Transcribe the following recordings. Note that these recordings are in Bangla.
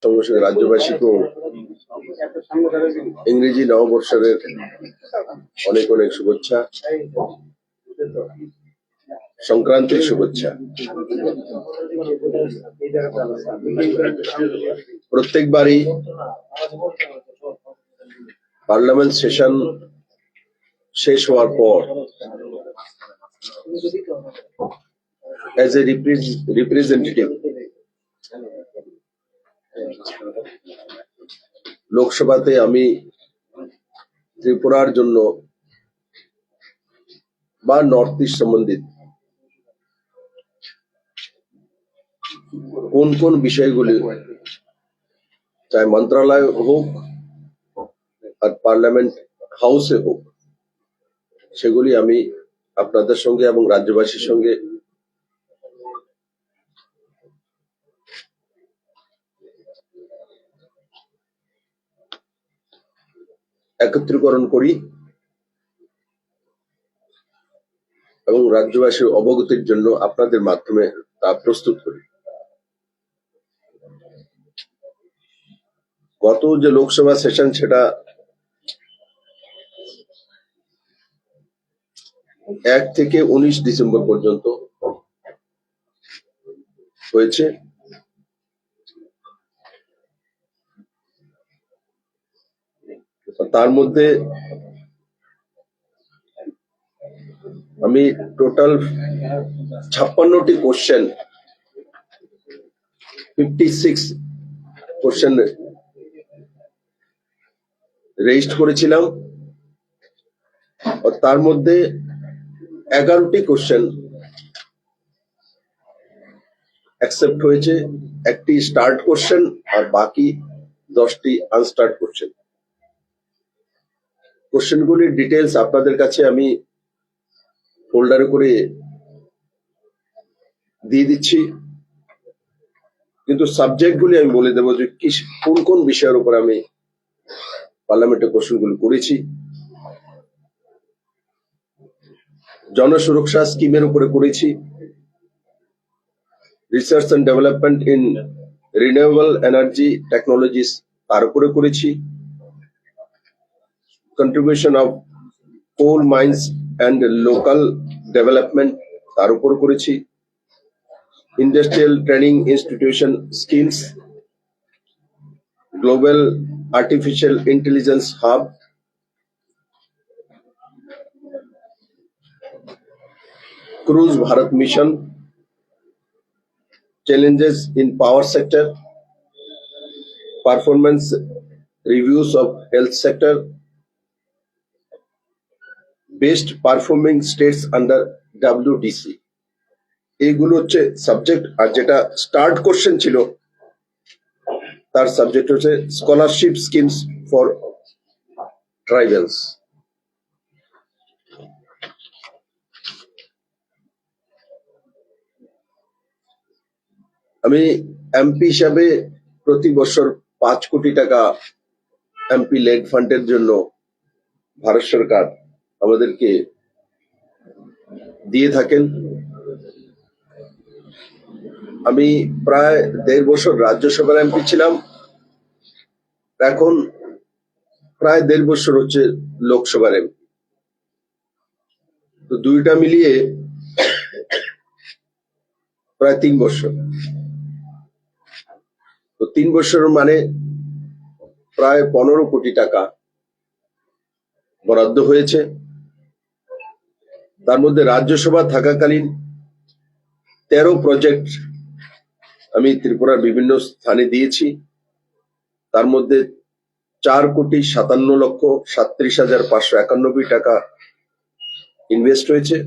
সঙ্গে সঙ্গে রাজ্যবাসীকেও ইংরেজি নববর্ষের অনেক অনেক শুভেচ্ছা, সংক্রান্তির শুভেচ্ছা। প্রত্যেকবারই পার্লামেন্ট সেশন শেষ হওয়ার পর অ্যাজ এ রিপ্রেজেন্টেটিভ লোকসভাতে আমি ত্রিপুরার জন্য বা নর্থ ইস্ট সম্বন্ধিত কোন কোন বিষয়গুলি, চাই মন্ত্রণালয় হোক আর পার্লামেন্ট হাউসে হোক, সেগুলি আমি আপনাদের সঙ্গে এবং রাজ্যবাসীর সঙ্গে একত্রীকরণ করি এবং রাজ্যবাসীর অবগতির জন্য আপনাদের মাধ্যমে তা প্রস্তুত করি। গত যে লোকসভা সেশন সেটা 1 থেকে 19 ডিসেম্বর পর্যন্ত হয়েছে। তার মধ্যে আমি টোটাল 56টি কোশ্চেন, 56 কোশ্চেন রেজিস্ট করেছিলাম, আর তার মধ্যে 11টি কোশ্চেন অ্যাকসেপ্ট হয়েছে, একটি স্টার্ট কোশ্চেন আর বাকি 10টি আনস্টার্ট কোশ্চেন। কোশ্চেনগুলির ডিটেলস আপনাদের কাছে আমি ফোল্ডারে করে দিয়ে দিচ্ছি, কিন্তু সাবজেক্টগুলি আমি বলে দেবো যে কোন কোন বিষয়ের উপর আমি পার্লামেন্টে কোশ্চেনগুলি করেছি। জনসুরক্ষা স্কিমের উপরে করেছি, research and development in renewable energy technologies তার উপরে করেছি, contribution of coal mines and local development তার উপর করেছি, industrial training institution skills, global artificial intelligence hub, cruise Bharat mission, challenges in power sector, performance reviews of health sector, best performing states under WDC। এইগুলো হচ্ছে সাবজেক্ট। আর যেটা স্টার্ট কোশ্চেন ছিল তার সাবজেক্ট হচ্ছে স্কলারশিপ স্কিমস ফর ট্রাইবালস। আমি এমপি হিসাবে প্রতি বছর 5 কোটি টাকা এমপি লেড ফান্ডের জন্য ভারত সরকার আমাদেরকে দিয়ে থাকেন। আমি প্রায় 1.5 বছর রাজ্যসভার এমপি ছিলাম, এখন প্রায় 1.5 বছর হচ্ছে লোকসভার এমপি। তো দুইটা মিলিয়ে প্রায় 3 বছর। তো 3 বছর মানে প্রায় 15 কোটি টাকা বরাদ্দ হয়েছে। তার মধ্যে রাজ্যসভা থাকাকালীন 13 প্রজেক্ট আমি ত্রিপুরার বিভিন্ন স্থানে দিয়েছি। তার মধ্যে 4,57,37,591 টাকা ইনভেস্ট হয়েছে।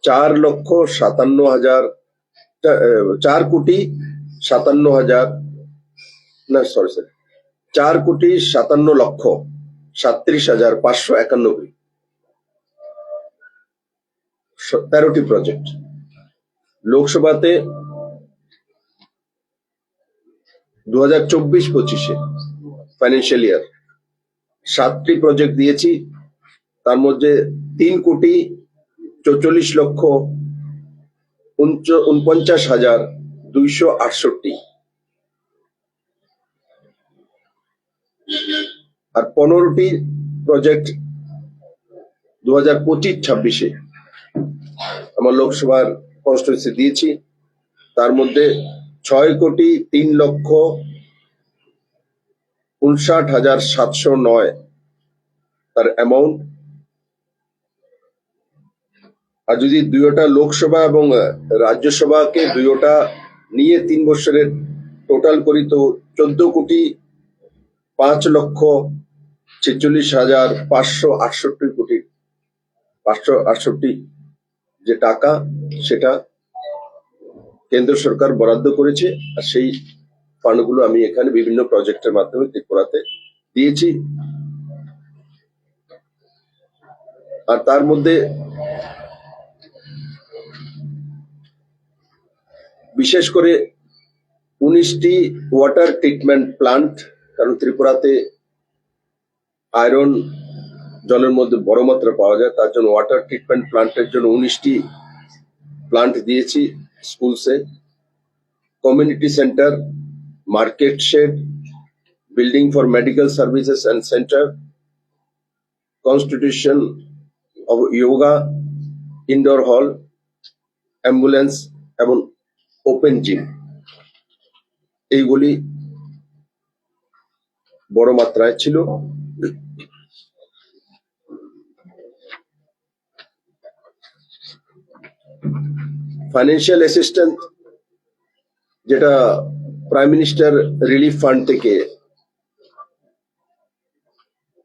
4,57,37,591 13টি প্রজেক্ট। লোকসভাতে 2024-25 ফাইন্যান্সিয়াল ইয়ার 7টি প্রজেক্ট দিয়েছি। তার মধ্যে 3,44,49,200 268 আর 15টি প্রজেক্ট 2025-26 আমার লোকসভার কনস্টিটিউয়েন্সি দিয়েছি। তার মধ্যে 6,03,59,709 তার অ্যামাউন্ট। আর যদি দুইটা লোকসভা এবং রাজ্যসভাকে দুইটা নিয়ে 3 বছরের টোটাল করি তো 14,05,46,568 যে টাকা সেটা কেন্দ্র সরকার বরাদ্দ করেছে। আর সেই ফান্ডগুলো আমি এখানে বিভিন্ন প্রজেক্টের মাধ্যমে ত্রিপুরাতে দিয়েছি। আর তার মধ্যে বিশেষ করে 19টি ওয়াটার ট্রিটমেন্ট প্লান্ট, কারণ ত্রিপুরাতে আয়রন জলের মধ্যে বড় মাত্রা পাওয়া যায়, তার জন্য ওয়াটার ট্রিটমেন্ট প্লান্টের জন্য 19টি প্লান্ট দিয়েছি স্কুলসে। Community centre, market shed, building for medical services and centre, constitution of yoga, indoor hall, ambulance এবং ওপেন জিম, এইগুলি বড় মাত্রায় ছিল। ফাইন্যান্সিয়াল অ্যাসিস্ট্যান্স যেটা প্রাইম মিনিস্টার রিলিফ ফান্ড থেকে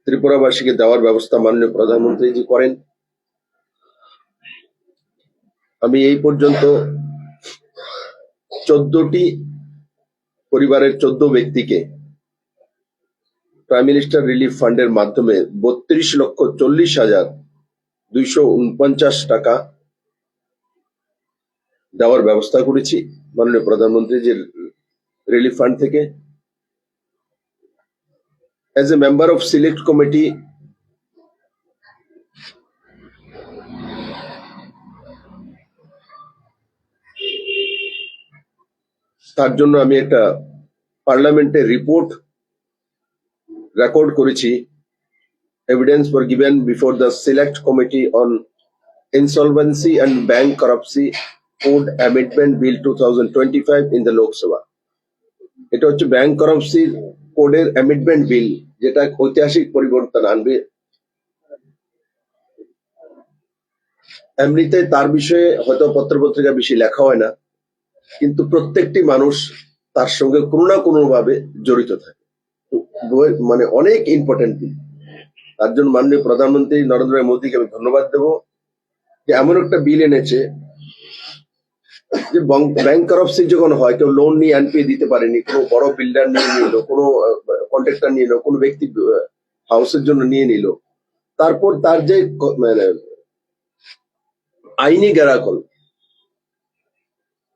ত্রিপুরাবাসীকে দেওয়ার ব্যবস্থা মাননীয় প্রধানমন্ত্রীজি করেন। আমি এই পর্যন্ত 14টি পরিবারের 14 ব্যক্তিকে প্রাইম মিনিস্টার রিলিফ ফান্ডের মাধ্যমে 32,40,249 টাকা দেওয়ার ব্যবস্থা করেছি মাননীয় প্রধানমন্ত্রীজির রিলিফ ফান্ড থেকে। As a member of select committee তার জন্য আমি একটা পার্লামেন্টের রিপোর্ট রেকর্ড করেছি। Evidence were given before the select committee on insolvency and bankruptcy code amendment bill 2025 in the Lok Sabha. এটা হচ্ছে ব্যাংকরাপসি কোডের অ্যামেন্ডমেন্ট বিল, যেটা ঐতিহাসিক পরিবর্তন আনবে। এমনিতে তার বিষয়ে হয়তো পত্রপত্রিকা বেশি লেখা হয় না, কিন্তু প্রত্যেকটি মানুষ তার সঙ্গে কোনো না কোনো ভাবে জড়িত থাকে, মানে অনেক ইম্পর্টেন্ট বিল। তার জন্য মাননীয় প্রধানমন্ত্রী নরেন্দ্র মোদীকে আমি ধন্যবাদ দেব যে এমন একটা বিল এনেছে যে ব্যাংকরাপসি যখন হয়, কেউ লোন নিয়ে এনপিএ দিতে পারেনি, কোনো বড় বিল্ডার নিয়ে নিল, কোনো কন্ট্রাক্টর নিয়ে নিল, কোনো ব্যক্তি হাউসের জন্য নিয়ে নিল, তারপর তার যে মানে আইনি গ্যারাকল,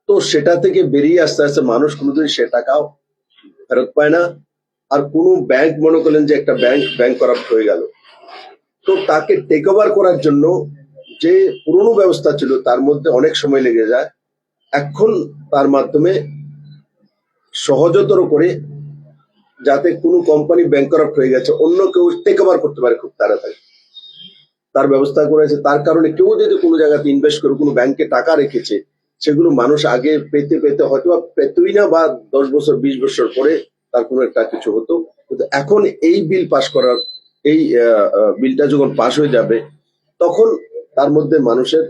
তো সেটা থেকে বেরিয়ে আস্তে আস্তে মানুষ কোনোদিন সে টাকাও ফেরত পায় না। আর কোনো ব্যাংক মনে করলেন যে একটা ব্যাংক করাপ্ট হয়ে গেল, তো তাকে টেক ওভার করার জন্য যে পুরনো ব্যবস্থা ছিল তার মধ্যে অনেক সময় লেগে যায়। এখন তার মাধ্যমে সহজতর করে, যাতে কোনো কোম্পানি ব্যাংকরাপ্ট হয়ে গেছে অন্য কেউ টেক ওভার করতে পারে খুব তাড়াতাড়ি, তার ব্যবস্থা করেছে। তার কারণে কেউ যদি কোনো জায়গাতে ইনভেস্ট করে, কোনো ব্যাংকে টাকা রেখেছে, সেগুলো মানুষ আগে পেতে পেতে হয়তো পেতই না, বা 10 বছর 20 বছর পরে তার কোনো একটা কিছু হতো। কিন্তু এখন এই বিল পাস করার, এই বিলটা যখন পাস হয়ে যাবে, তখন তার মধ্যে মানুষের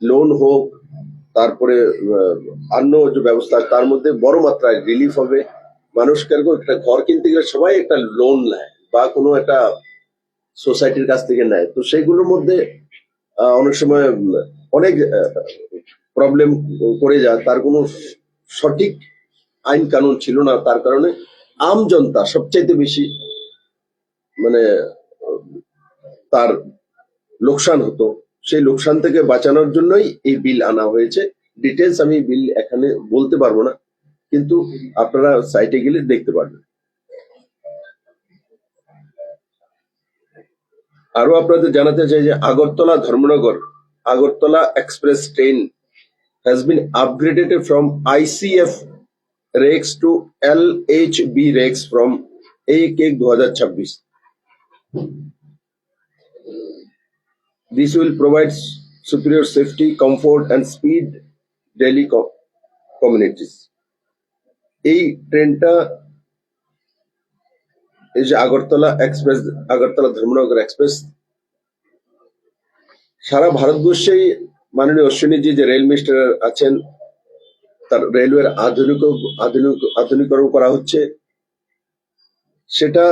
লোন হোক, তারপরে অন্য যে ব্যবস্থা, তার মধ্যে বড় মাত্রায় রিলিফ হবে। মানুষ কেন একটা ঘর কিনতে গেলে সবাই একটা লোন নেয় বা কোনো একটা সোসাইটির কাছ থেকে নেয়, তো সেইগুলোর মধ্যে অনেক সময় অনেক প্রবলেম করে যায়, তার কোনো সঠিক আইন কানুন ছিল না। তার কারণে আম জনতা সবচাইতে বেশি মানে তার লোকসান হতো। সেই লোকসান থেকে বাঁচানোর জন্যই এই বিল আনা হয়েছে। ডিটেলস আমি বিল এখানে বলতে পারবো না, কিন্তু আপনারা সাইটে গেলে দেখতে পারবেন। আরো আপনাদের জানাতে চাই যে Agartala Dharmanagar Agartala express train has been upgraded from ICF rakes to LHB rakes from 1/1/2026. This will provide superior safety, comfort, and speed daily communities. এই ট্রেনটা এই যে আগরতলা এক্সপ্রেস, আগরতলা ধর্মনগর এক্সপ্রেস, সারা ভারতবর্ষেই মাননীয় অশ্বিনীজি যে রেল মিনিস্টার আছেন, তার রেলওয়ের আধুনিকরণ করা হচ্ছে। সেটা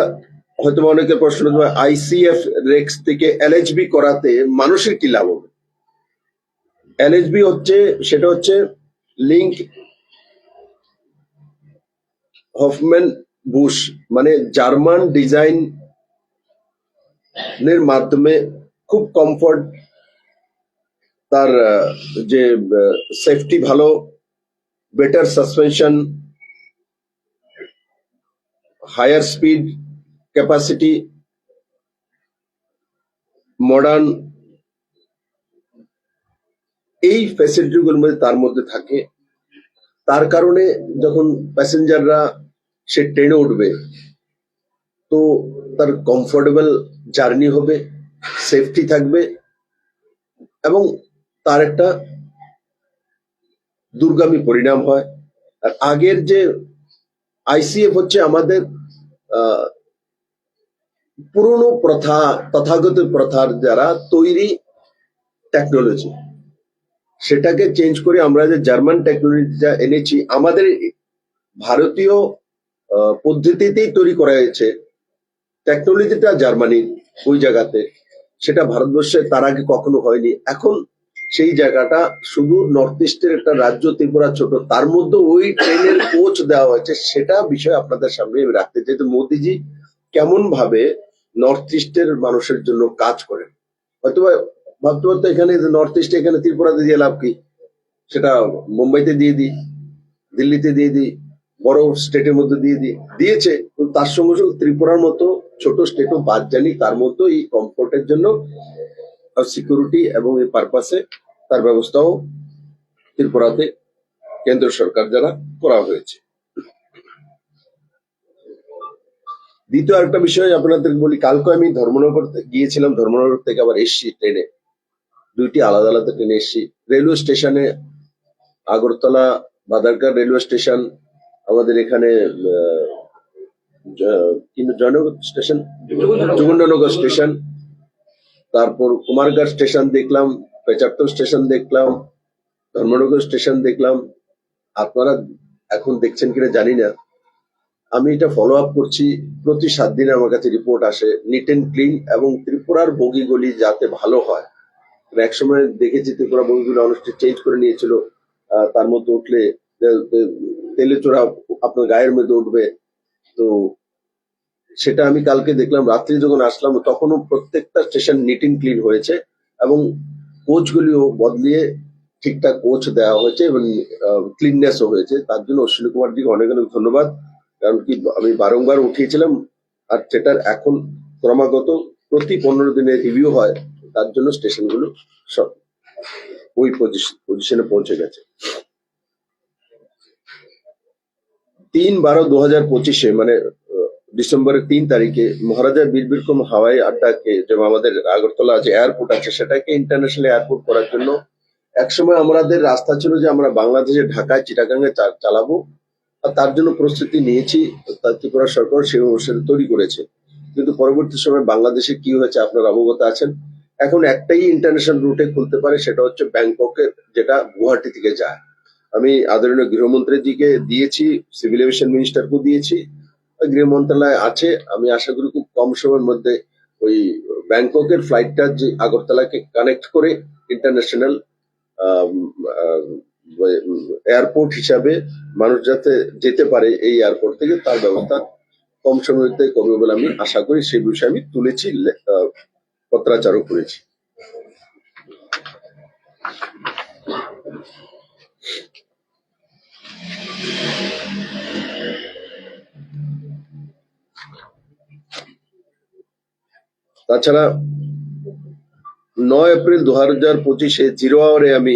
হয়তো অনেকের প্রশ্ন, আইসিএফ রেক্স থেকে এলএচবি করাতে মানুষের কি লাভ হবে? এলএচবি হচ্ছে, সেটা হচ্ছে লিঙ্ক হফম্যান বুশ, মানে জার্মান ডিজাইন এর মাধ্যমে খুব কমফর্ট, তার যে সেফটি ভালো, better suspension, higher speed, capacity, modern, এই ফ্যাসিলিটিগুলোর মধ্যে তার মধ্যে থাকে। তার কারণে যখন প্যাসেঞ্জাররা সে ট্রেনে উঠবে তো তার কমফোর্টেবল জার্নি হবে, সেফটি থাকবে, এবং তার একটা দূরগামী পরিণাম হয়। আর আগের যে আইসিএফ হচ্ছে আমাদের পুরনো প্রথা, তথাগত প্রথার দ্বারা তৈরি টেকনোলজি, সেটাকে চেঞ্জ করে আমরা যে জার্মান টেকনোলজিটা এনেছি, আমাদের ভারতীয় পদ্ধতিতেই তৈরি করা হয়েছে। টেকনোলজিটা জার্মানির ওই জায়গাতে, সেটা ভারতবর্ষে তার আগে কখনো হয়নি। এখন সেই জায়গাটা শুধু নর্থ ইস্টের একটা রাজ্য ত্রিপুরা ছোট, তার মধ্যে ওই ট্রেনের কোচ দেওয়া হয়েছে, সেটা বিষয় আপনাদের সামনে আমি রাখতে চাই। তো মোদিজি কেমন ভাবে নর্থ ইস্টের মানুষের জন্য কাজ করেন। হয়তো ভাবতে পারতো এখানে নর্থ ইস্টে, এখানে ত্রিপুরাতে দিয়ে লাভ কি, সেটা মুম্বাইতে দিয়ে দিই, দিল্লিতে দিয়ে দিই, বড় স্টেটের মধ্যে দিয়ে দিয়েছে। কিন্তু তার সঙ্গে সঙ্গে ত্রিপুরার মতো ছোট স্টেটও বাদ জানি, তার মধ্যে এই কমফোর্টের জন্য সিকিউরিটি এবং এই পারপাসে তার ব্যবস্থাও ত্রিপুরাতে কেন্দ্র সরকার দ্বারা করা হয়েছে। দ্বিতীয় আরেকটা বিষয় আপনাদের বলি, কালকে আমি ধর্মনগর গিয়েছিলাম, ধর্মনগর থেকে আবার এসছি ট্রেনে, দুইটি আলাদা আলাদা ট্রেনে এসছি। রেলওয়ে স্টেশনে আগরতলা বাদারঘাট রেলওয়ে স্টেশন, আমাদের এখানে জয়নগর স্টেশন, যোগেন্দ্রনগর স্টেশন, তারপর কুমারঘাট স্টেশন দেখলাম, পেচারতল স্টেশন দেখলাম, ধর্মনগর স্টেশন দেখলাম। আপনারা এখন দেখছেন কিনা জানি না, আমি এটা ফলো আপ করছি। প্রতি 7 দিনে আমার কাছে রিপোর্ট আসে, নিট এন্ড ক্লিন, এবং ত্রিপুরার বগিগুলি যাতে ভালো হয়। এক সময় দেখেছি ত্রিপুরা বগিগুলো অনেকটা চেঞ্জ করে নিয়েছিল, তার মধ্যে উঠলে তেলে চোরা আপনার গায়ের মধ্যে উঠবে। তো সেটা আমি কালকে দেখলাম, রাত্রি যখন আসলাম তখনও প্রত্যেকটা স্টেশন নিট এন্ড ক্লিন হয়েছে, এবং কোচগুলিও বদলিয়ে ঠিকঠাক কোচ দেওয়া হয়েছে, এবং ক্লিননেসও হয়েছে। তার জন্য অশ্বিনী কুমারজিকে অনেক অনেক ধন্যবাদ। কারণ কি, আমি বারংবার উঠিয়েছিলাম, আর সেটার এখন ক্রমাগত প্রতি 15 দিনে রিভিউ হয়, তার জন্য স্টেশনগুলো সব ওই পজিশনে পৌঁছে গেছে। 3/12/2025 মানে ডিসেম্বরের 3 তারিখে মহারাজা বীর বিক্রম হাওয়াই আড্ডাকে, যেমন আমাদের আগরতলা যে এয়ারপোর্ট আছে, সেটাকে ইন্টারন্যাশনাল এয়ারপোর্ট করার জন্য একসময় আমাদের রাস্তা ছিল যে আমরা বাংলাদেশে ঢাকায় চিটাগাঙ্গে চালাবো, আর তার জন্য প্রস্তুতি নিয়েছি। ত্রিপুরা সরকার সেই অনুসারে তৈরি করেছে। কিন্তু পরবর্তী সময় বাংলাদেশে কি হয়েছে আপনারা অবগত আছেন। এখন একটাই ইন্টারন্যাশনাল রুটে খুলতে পারে, সেটা হচ্ছে ব্যাংককের, যেটা গুয়াহাটি থেকে যায়। আমি আদরণীয় গৃহমন্ত্রীজিকে দিয়েছি, সিভিল এভিয়েশন মিনিস্টারকেও দিয়েছি, গৃহ মন্ত্রণালয় আছে। আমি আশা করি খুব কম সময়ের মধ্যে ওই ব্যাংককের ফ্লাইটটা যে আগরতলাকে কানেক্ট করে ইন্টারন্যাশনাল এয়ারপোর্ট হিসাবে মানুষ যাতে যেতে পারে এই এয়ারপোর্ট থেকে, তার ব্যবস্থা কম সময়তে করবে বলে আমি আশা করি। সেই বিষয়ে আমি তুলেছি, পত্রাচারও করেছি। তাছাড়া 9 এপ্রিল 2025 0 আওয়ারে আমি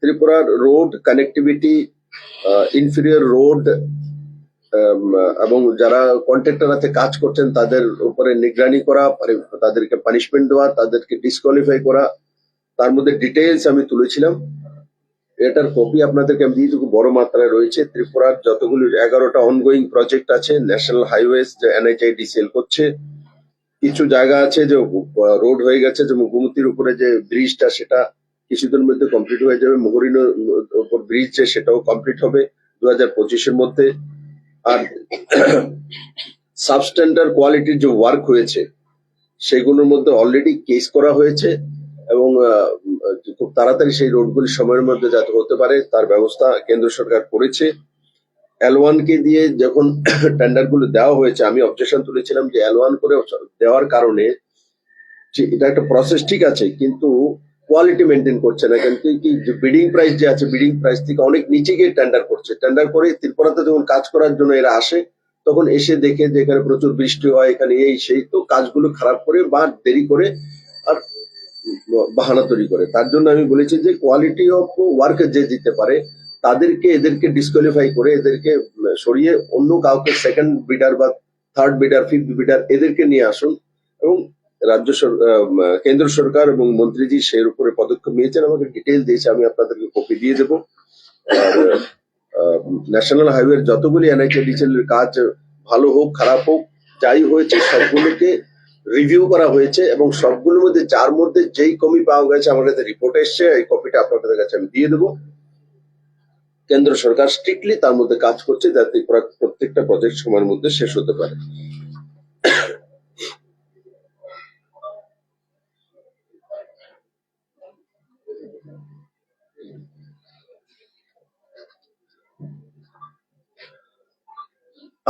ত্রিপুরার রোড কানেক্টিভিটি, ইনফিরিয়র রোড এবং যারা কন্ট্রাক্টর আছে কাজ করছেন তাদের উপরে নিগরানি করা, তাদেরকে পানিশমেন্ট দেওয়া, তাদেরকে ডিসকোয়ালিফাই করা, তার মধ্যে ডিটেইলস আমি তুলেছিলাম। এটার কপি আপনাদেরকে আমি দিয়ে দেবো। বড় মাত্রায় রয়েছে। ত্রিপুরার যতগুলি 11টা অনগোয়িং প্রজেক্ট আছে, ন্যাশনাল হাইওয়েজ যে NHIDCL করছে, কিছু জায়গা আছে যে রোড হয়ে গেছে, যেমন গোমতির উপরে যে ব্রিজটা সেটা কিছুদিনের মধ্যে কমপ্লিট হয়ে যাবে। মোহরিনের উপর ব্রিজ যে সেটাও কমপ্লিট হবে 2025-এর মধ্যে। আর সাবস্ট্যান্ডার্ড কোয়ালিটির যে ওয়ার্ক হয়েছে সেগুলোর মধ্যে অলরেডি কেস করা হয়েছে এবং খুব তাড়াতাড়ি সেই রোডগুলি সময়ের মধ্যে যাতে হতে পারে তার ব্যবস্থা কেন্দ্র সরকার করেছে। L1 কে দিয়ে যখন টেন্ডার গুলো দেওয়া হয়েছে, আমি অবজেকশন তুলেছিলাম যে L1 করে দেওয়ার কারণে যে এটা একটা প্রসেস ঠিক আছে, কিন্তু কোয়ালিটি মেনটেন করছে না। কেন কি যে বিডিং প্রাইস যে আছে, বিডিং প্রাইস থেকে অনেক নিচে গিয়ে টেন্ডার করছে। টেন্ডার করে ত্রিপুরাতে যখন কাজ করার জন্য এরা আসে, তখন এসে দেখে যে এখানে প্রচুর বৃষ্টি হয়, এখানে এই সেই, তো কাজগুলো খারাপ করে বা দেরি করে আর বাহানা তৈরি করে। তার জন্য আমি বলেছি যে কোয়ালিটি অফ ওয়ার্ক যে দিতে পারে তাদেরকে, এদেরকে ডিসকোয়ালিফাই করে এদেরকে সরিয়ে অন্য কাউকে সেকেন্ড বিডার বা থার্ড বিডার, ফিফথ বিডার এদেরকে নিয়ে আসুন। এবং কেন্দ্র সরকার এবং মন্ত্রীজি সেই উপরে পদক্ষেপ নিয়েছেন, আমাকে ডিটেল দিয়েছে, আমি আপনাদেরকে কপি দিয়ে দেবো। আর ন্যাশনাল হাইওয়ে যতগুলি NHIDCL এর কাজ ভালো হোক খারাপ হোক যাই হয়েছে সবগুলোকে রিভিউ করা হয়েছে এবং সবগুলোর মধ্যে যার মধ্যে যেই কমি পাওয়া গেছে আমার কাছে রিপোর্ট এসছে, এই কপিটা আপনাদের কাছে আমি দিয়ে দেবো। কেন্দ্র সরকার স্ট্রিক্টলি তার মধ্যে কাজ করছে যাতে প্রত্যেকটা প্রজেক্ট সময়ের মধ্যে শেষ হতে পারে।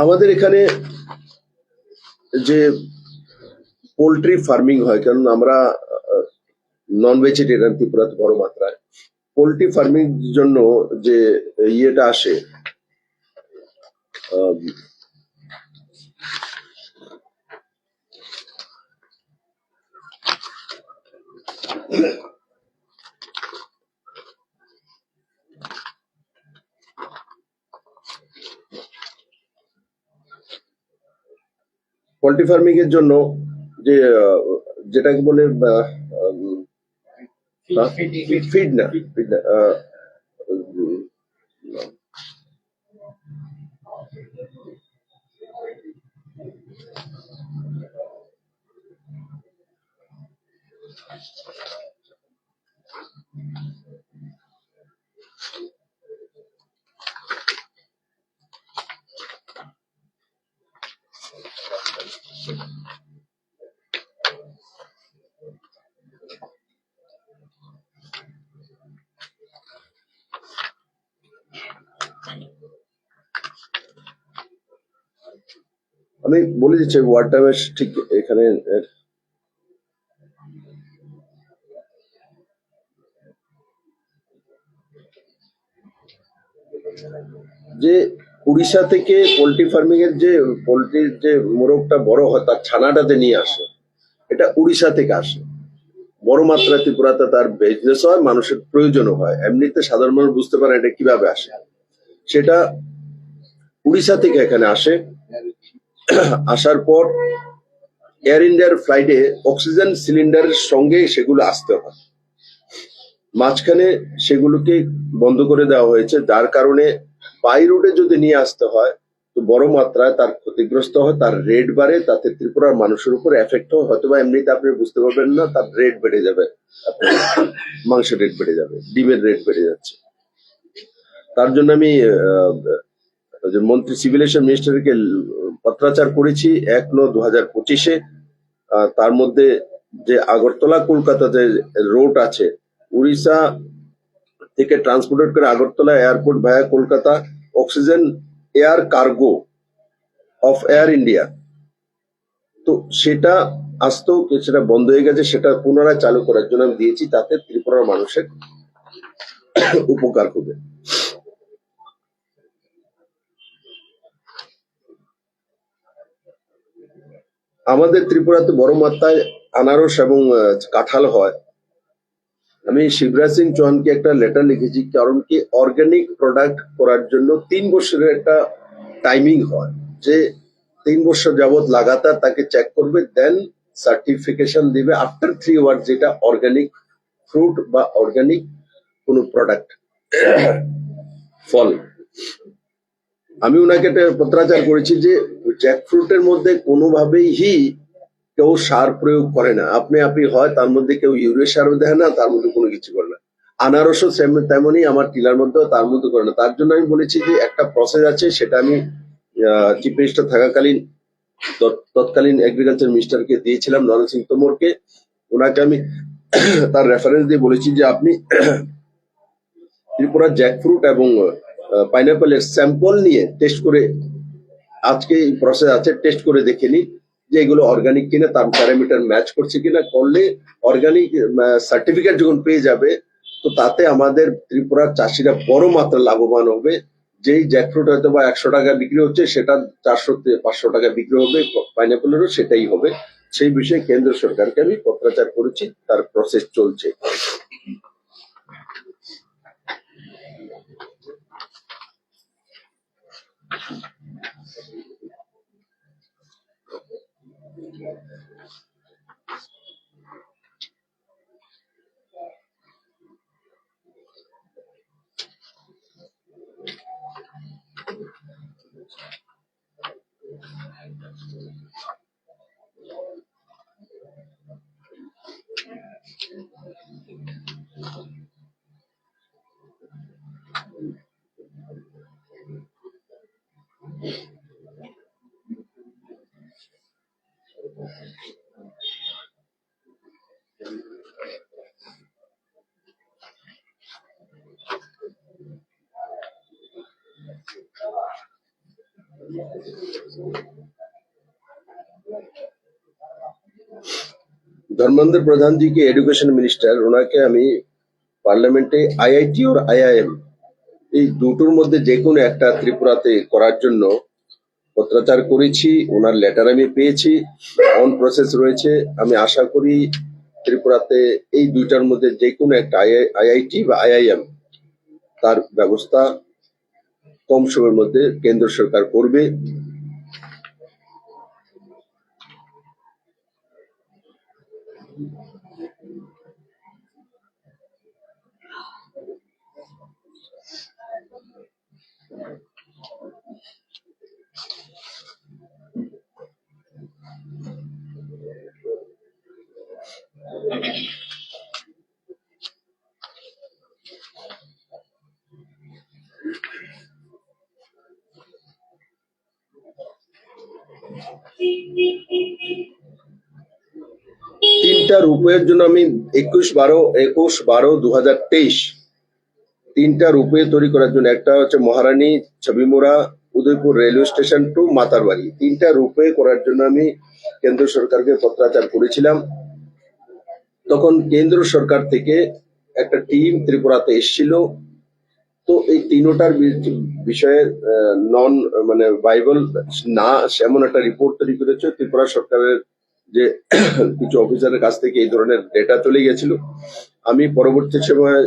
আমাদের এখানে যে পোল্ট্রি ফার্মিং হয়, কারণ আমরা নন ভেজিটেরিয়ান ত্রিপুরাতে বড় মাত্রায়, পোল্ট্রি ফার্মিং জন্য যে ইয়েটা আসে, পোল্ট্রি ফার্মিং এর জন্য যে যেটাকে বলে ফিড না, আমি বলে দিচ্ছি ওয়ার্ডটা বেশ ঠিক এখানে। যে উড়িষ্যা থেকে পোল্ট্রি ফার্মিং এর যে পোল্ট্রির যে মোরগটা বড় হয় তার ছানাটাতে নিয়ে আসে, এটা উড়িষ্যা থেকে আসে। বড় মাত্রায় ত্রিপুরাতে তার বিজনেস হয়, মানুষের প্রয়োজনও হয়। এমনিতে সাধারণ মানুষ বুঝতে পারে এটা কিভাবে আসে। সেটা উড়িষ্যা থেকে এখানে আসে। আসার পর এয়ার ইন্ডিয়ার ফ্লাইটে অক্সিজেন সিলিন্ডারের সঙ্গে সেগুলো আসতে হয়। মাঝখানে সেগুলোকে বন্ধ করে দেওয়া হয়েছে, যার কারণে বাই রুটে যদি নিয়ে আসতে হয় তো বড় মাত্রায় তার ক্ষতিগ্রস্ত হয়, তার রেট বাড়ে, তাতে ত্রিপুরার মানুষের উপর এফেক্ট হয়। হয়তো বা এমনিতে আপনি বুঝতে পারবেন না, তার রেট বেড়ে যাবে, মাংসের রেট বেড়ে যাবে, ডিমের রেট বেড়ে যাচ্ছে। তার জন্য আমি যে মন্ত্রী সিভিল এভিয়েশন মিনিস্টারকে পত্রাচার করেছি 1/9/2025-এ। তার মধ্যে যে আগরতলা কলকাতা যে রোড আছে, উড়িষ্যা থেকে ট্রান্সপোর্টেড করে Agartala airport via Kolkata oxygen air cargo of air India, তো সেটা আসতেও সেটা বন্ধ হয়ে গেছে। সেটা পুনরায় চালু করার জন্য আমি দিয়েছি, তাতে ত্রিপুরার মানুষের উপকার হবে। আমাদের ত্রিপুরাতে বড় মাত্রায় আনারস এবং কাঁঠাল হয়। আমি শিবরাজ সিং চৌহানকে একটা লেটার লিখেছি, কারণ কি অর্গানিক প্রোডাক্ট করার জন্য 3 বছরের একটা টাইমিং হয়, যে 3 বছর যাবত লাগাতার তাকে চেক করবে, দেন সার্টিফিকেশন দিবে আফটার 3 ইয়ার, যেটা অর্গানিক ফ্রুট বা অর্গানিক কোন প্রোডাক্ট ফল। আমি ওনাকে একটা পত্রাচার করেছি যে জ্যাকফ্রুটের মধ্যে কোনোভাবেই কেউ সার প্রয়োগ করে না, আপনি হয় তার মধ্যে কেউ ইউরিয়া সারও দেয় না, তার মধ্যে কোনো কিছু করে না। আনারসও তেমনি আমার টিলার মধ্যে তার মধ্যে করে না। তার জন্য আমি বলেছি যে একটা প্রসেস আছে, সেটা আমি চিফ মিনিস্টার থাকাকালীন তৎকালীন এগ্রিকালচার মিনিস্টারকে দিয়েছিলাম, নরেন্দ্র সিং তোমরকে। ওনাকে আমি তার রেফারেন্স দিয়ে বলেছি যে আপনি ত্রিপুরা জ্যাকফ্রুট এবং পাইনাপেলের স্যাম্পল নিয়ে টেস্ট করে, আজকে এই প্রসেস আছে, টেস্ট করে দেখে নিন যে এগুলো অর্গানিক কিনা, তার প্যারামিটার ম্যাচ করছে কিনা। করলে অর্গানিক সার্টিফিকেট যখন পেয়ে যাবে, তো তাতে আমাদের ত্রিপুরার চাষিরা বড় মাত্রা লাভবান হবে। যেই জ্যাকফ্রুট হয়তো বা 100 টাকা বিক্রি হচ্ছে, সেটা 400-500 টাকা বিক্রি হবে, পাইনাপেলেরও সেটাই হবে। সেই বিষয়ে কেন্দ্র সরকারকে আমি পত্রাচার করেছি, তার প্রসেস চলছে। ধর্মেন্দ্র প্রধান জি কে এডুকেশন মিনিস্টার, ওনাকে আমি পার্লামেন্টে আইআইটি আর আইআইএম এই দুটোর মধ্যে যে কোনো একটা ত্রিপুরাতে করার জন্য পত্রাচার করেছি। ওনার লেটার আমি পেয়েছি, অন প্রসেস রয়েছে। আমি আশা করি ত্রিপুরাতে এই দুইটার মধ্যে যে কোনো একটা আইআইটি বা আইআইএম তার ব্যবস্থা কম সময়ের মধ্যে কেন্দ্র সরকার করবে। তিনটা রূপের জন্য আমি 21/12/2023 তিনটা রূপে তৈরি করার জন্য, একটা হচ্ছে Maharani Chhabimura Udaipur railway station to Matarbari, তিনটা রূপে করার জন্য আমি কেন্দ্র সরকারকে পত্রাচার করেছিলাম। তখন কেন্দ্র সরকার থেকে একটা টিম ত্রিপুরাতে এসেছিল। তো এই তিনোটার বিষয়ে নন ভাইবল না এমন একটা রিপোর্ট তৈরি করেছে ত্রিপুরা সরকারের, যে কিছু অফিসারের কাছ থেকে এই ধরনের ডেটা চলে গেছিল। আমি পরবর্তী সময়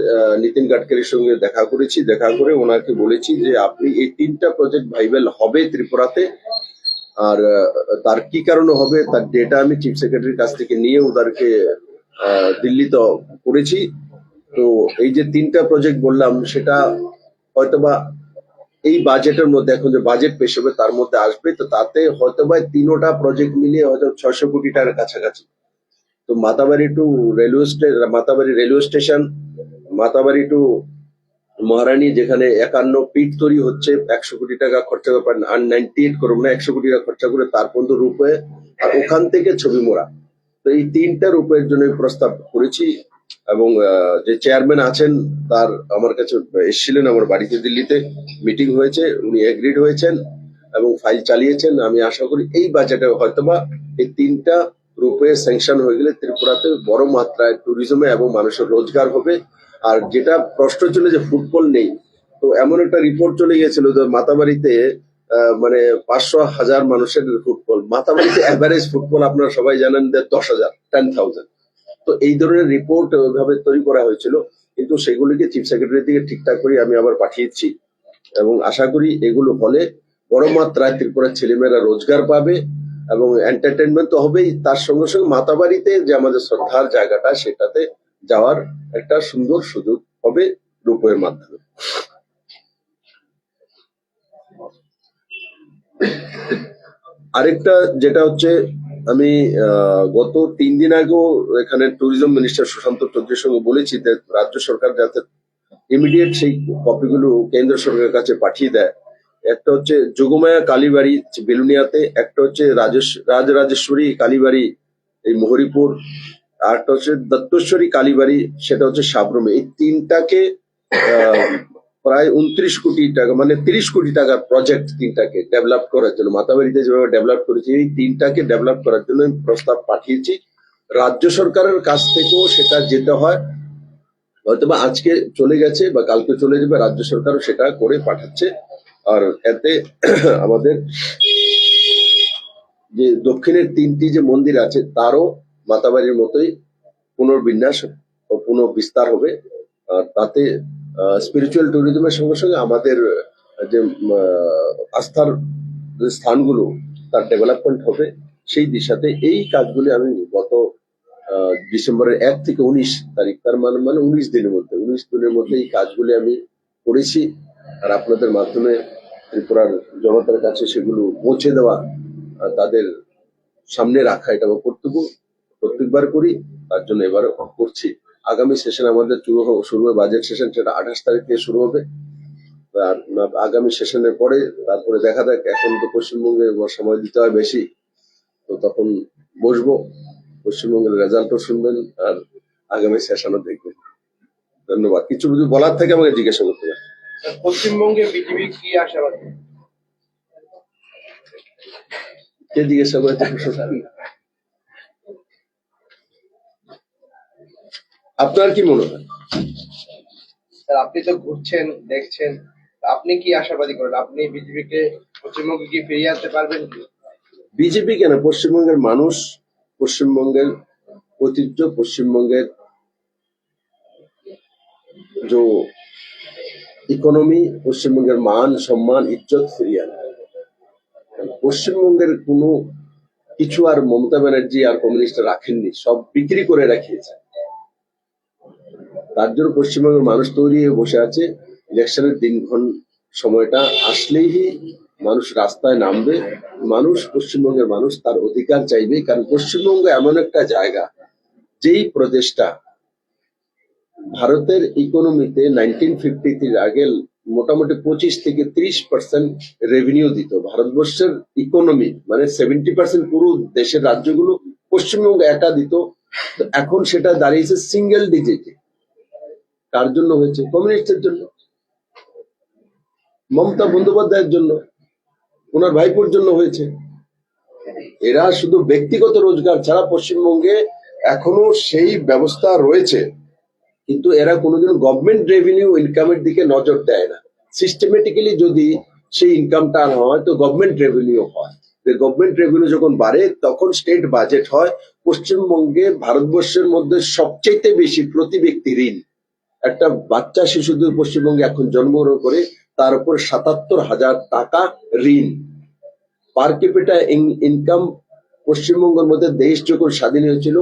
নীতিন গাডকারির সঙ্গে দেখা করেছি, দেখা করে ওনাকে বলেছি যে আপনি এই তিনটা প্রজেক্ট ভাইবেল হবে ত্রিপুরাতে, আর তার কি কারণে হবে তার ডেটা আমি চিফ সেক্রেটারির কাছ থেকে নিয়ে ওদেরকে দিল্লিতে করেছি। তো এই যে তিনটা প্রজেক্ট বললাম, সেটা হয়তোবা এই বাজেটের মধ্যে, এখন যে বাজেট পেশ হবে তার মধ্যে আসবে। তো তাতে হয়তোবা তিনোটা প্রজেক্ট মিলিয়ে হয়তো 600 কোটি টাকার কাছাকাছি। তো Matabari railway station, Matabari to Maharani, যেখানে 51 পিট তৈরি হচ্ছে, 100 কোটি টাকা খরচা করে, 98 করবো না, 100 কোটি টাকা খরচা করে, তার পর্যন্ত রূপে, আর ওখান থেকে ছবি মোড়া। তো এই তিনটা রূপের জন্য প্রস্তাব করেছি, এবং যে চেয়ারম্যান আছেন তার আমার কাছে এসেছিলেন, আমার বাড়িতে দিল্লিতে মিটিং হয়েছে, উনি এগ্রিড হয়েছেন এবং ফাইল চালিয়েছেন। আমি আশা করি এই বাজেটে হয়তোবা এই তিনটা রূপে স্যাংশন হয়ে গেলে ত্রিপুরাতে বড় মাত্রায় ট্যুরিজমে এবং মানুষের রোজগার হবে। আর যেটা প্রশ্ন ছিল যে ফুটবল নেই, তো এমন একটা রিপোর্ট চলে গেছিল যে মাতাবাড়িতে 500,000 মানুষের ফুটবল, মাতাবাড়িতে অ্যাভারেজ ফুটবল আপনারা সবাই জানেন 10,000, 10,000। তো এই ধরনের রিপোর্ট ওইভাবে তৈরি করা হয়েছিল, কিন্তু সেগুলিকে চিফ সেক্রেটারির দিকে ঠিকঠাক করে আমি আবার পাঠিয়েছি এবং আশা করি এগুলো হলে বড় মাত্রায় ত্রিপুরার ছেলেমেয়েরা রোজগার পাবে এবং এন্টারটেনমেন্ট তো হবেই, তার সঙ্গে সঙ্গে মাতাবাড়িতে যে আমাদের শ্রদ্ধার জায়গাটা সেটাতে যাওয়ার একটা সুন্দর সুযোগ হবে রূপের মাধ্যমে। আরেকটা যেটা হচ্ছে, আমি গত 3 দিন আগেও এখানে ট্যুরিজম মিনিস্টার সুশান্ত চৌধুরীর সঙ্গে বলেছি যে রাজ্য সরকার যাতে ইমিডিয়েট সেই কপিগুলো কেন্দ্র সরকারের কাছে পাঠিয়ে দেয়। একটা হচ্ছে যোগমায়া কালীবাড়ি বেলুনিয়াতে, একটা হচ্ছে রাজরাজেশ্বরী কালীবাড়ি এই মোহরিপুর, আর একটা হচ্ছে দত্তেশ্বরী কালীবাড়ি সেটা হচ্ছে সাবরুমে। এই তিনটাকে প্রায় 29 কোটি টাকা মানে 30 কোটি টাকার প্রজেক্ট তিনটাকে ডেভেলপ করার জন্য, মাতাবাড়িতে যেভাবে ডেভেলপ করেছি এই তিনটাকে ডেভেলপ করার জন্য আমি প্রস্তাব পাঠিয়েছি। রাজ্য সরকারের কাছ থেকেও সেটা যেতে হয়, হয়তোবা আজকে চলে গেছে বা কালকে চলে যাবে, রাজ্য সরকারও সেটা করে পাঠাচ্ছে। আর এতে আমাদের যে দক্ষিণের 3টি যে মন্দির আছে তারও মাতাবাড়ির মতোই পুনর্বিন্যাস ও পুনঃবিস্তার হবে। আর তাতে স্পিরিচুয়াল ট্যুরিজমের সঙ্গে সঙ্গে আমাদের যে আস্থার যে স্থানগুলো তার ডেভেলপমেন্ট হবে সেই দিশাতে এই কাজগুলি আমি গত ডিসেম্বরের 1 থেকে 19 তারিখ, তার মানে 19 দিনের মধ্যে এই কাজগুলি আমি করেছি। আর আপনাদের মাধ্যমে ত্রিপুরার জনতার কাছে সেগুলো পৌঁছে দেওয়া, তাদের সামনে রাখা, এটা আমার কর্তব্য, প্রত্যেকবার করি, তার জন্য এবারে করছি। আগামী সেশন আমাদের শুরু হবে বাজেট সেশন, সেটা 28 তারিখ থেকে শুরু হবে। আর আগামী সেশনের পরে তারপরে দেখা যাক, এখন তো পশ্চিমবঙ্গে সময় দিতে হয় বেশি, তো তখন বসবো, পশ্চিমবঙ্গের রেজাল্টও শুনবেন আর আগামী সেশনও দেখবেন। ধন্যবাদ। কিছু যদি বলার থাকে আমাকে জিজ্ঞাসা করতে পারেন। পশ্চিমবঙ্গে বিজেপি কি আশাবাদী? কে জিজ্ঞাসা করেছে? আপনার কি মনে হয়? স্যার আপনি তো ঘুরছেন, দেখছেন, আপনি কি আশাবাদী করেন? আপনি বিজেপিকে পশ্চিমবঙ্গে কি ফিরিয়ে আনতে পারবেন কি? বিজেপি কেন, পশ্চিমবঙ্গের মানুষ, পশ্চিমবঙ্গের ঐতিহ্য, পশ্চিমবঙ্গের যে ইকোনমি, পশ্চিমবঙ্গের মান সম্মান ইজ্জত ফিরিয়ে আনে। পশ্চিমবঙ্গের কোনো কিছু আর মমতা ব্যানার্জি আর কমিউনিস্ট রাখেননি, সব বিক্রি করে রাখিয়েছে। তার জন্য পশ্চিমবঙ্গের মানুষ তৈরি হয়ে বসে আছে। ইলেকশনের দিনক্ষণ সময়টা আসলেই মানুষ রাস্তায় নামবে। মানুষ, পশ্চিমবঙ্গের মানুষ তার অধিকার চাইবে, কারণ পশ্চিমবঙ্গ এমন একটা জায়গা যেই প্রদেশটা ভারতের ইকোনমিতে 1953 আগে মোটামুটি 25 থেকে 30% রেভিনিউ দিত। ভারতবর্ষের ইকোনমি মানে 70% পুরো দেশের রাজ্যগুলো পশ্চিমবঙ্গ একা দিত, তো এখন সেটা দাঁড়িয়েছে সিঙ্গেল ডিজিটে। কার জন্য হয়েছে? কমিউনিস্টের জন্য, মমতা বন্দ্যোপাধ্যায়ের জন্য, ওনার ভাইপোর জন্য হয়েছে। এরা শুধু ব্যক্তিগত রোজগার ছাড়া, পশ্চিমবঙ্গে এখনো সেই ব্যবস্থা রয়েছে, কিন্তু এরা কোনোদিন গভর্নমেন্ট রেভিনিউ ইনকামের দিকে নজর দেয় না। সিস্টেমেটিক্যালি যদি সেই ইনকামটা হয় তো গভর্নমেন্ট রেভিনিউ হয়, গভর্নমেন্ট রেভিনিউ যখন বাড়ে তখন স্টেট বাজেট হয়। পশ্চিমবঙ্গে ভারতবর্ষের মধ্যে সবচেয়ে বেশি প্রতি ব্যক্তি ঋণ। একটা বাচ্চা শিশুদের পশ্চিমবঙ্গে এখন জন্মগ্রহণ করে তার উপর 77,000 টাকা ঋণ। পার ক্যাপিটা ইনকাম পশ্চিমবঙ্গের মধ্যে, দেশ যখন স্বাধীন হয়েছিল